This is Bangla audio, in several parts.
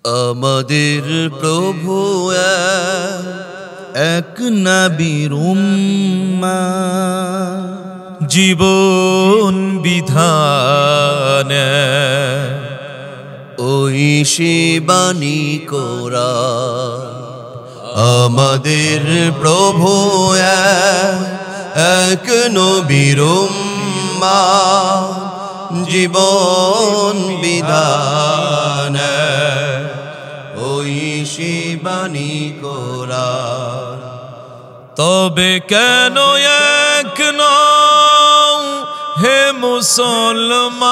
আমাদের প্রভু এক নবীর উম্মাহ, জীবন বিধান ওই শিবানী কোরআন। আমাদের প্রভু এক নবীর উম্মাহ, জীবন বিধান ওই শিবানী কোরআন। তবে কেন এক নও হে মুসলমান,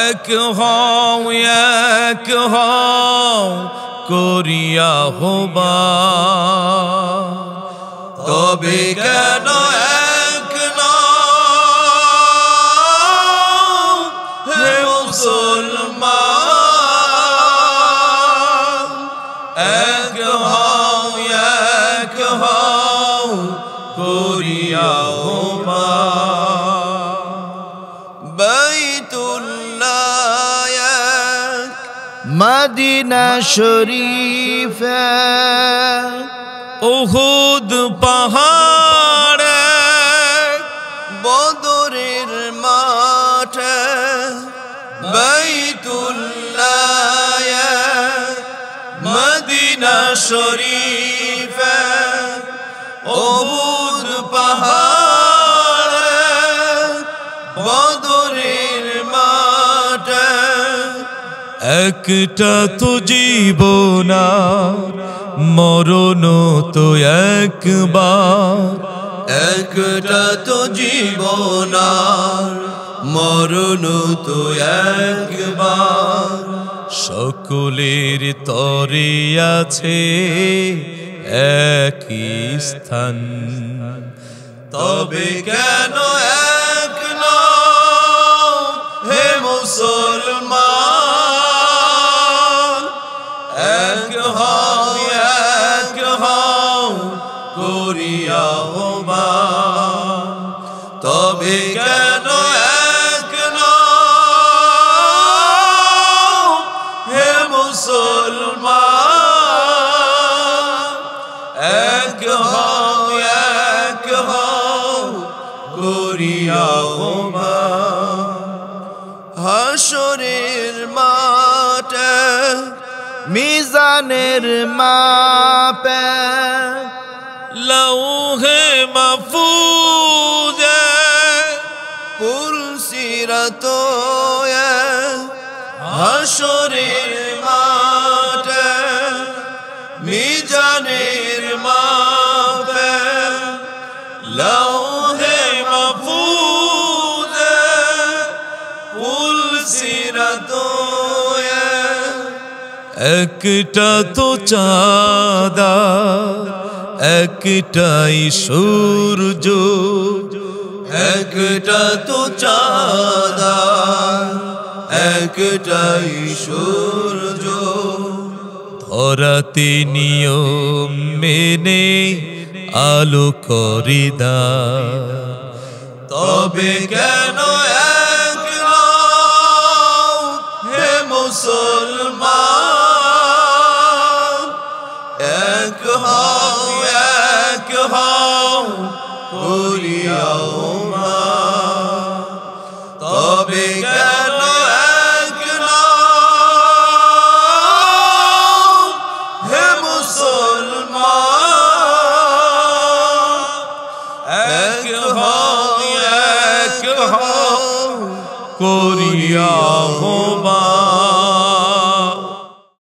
এক হও করিয়া আহ্বান। তবে কেন এক হে মুসলমান, এক হও করিয়া আহ্বান। বাইতুল্লাহ এক, মদিনা শরীফ এক, উহুদ পাহাড়ে, বদরের মাঠে। বাইতুল্লাহ এক, মদিনা শরীফ এক, উহুদ পাহাড়ে, বদরের মাঠে। একটা তো জীবন মরণ তো একবার, একটা তো জীবন মরণ তো একবার। সকলের তরে আছে একই স্থান। তবে কেন এক নও হে মুসলমান, এক হও করিয়া আহ্বান। তবে কেন এক নও হে মুসলমান, এক হও করিয়া আহ্বান। হাসরের মাঠে মিজানের মাপে, লৌহে মাহফুজে পুলসিরাত হাসরের মাঠে, মিজানের মাপে, লৌহে মাহফুজে পুলসিরাত। একটা তো চাঁদা একটাই সূর্য, একটা তো চাঁদা একটাই সূর্য। ধরাতে নিয়ম মেনে আলো করে দান। তবে কেন এক নও হে মুসলমান, এক হও করিয়া আহ্বান। তবে কেন এক নও হে মুসলমান, এক হও করিয়া আহ্বান।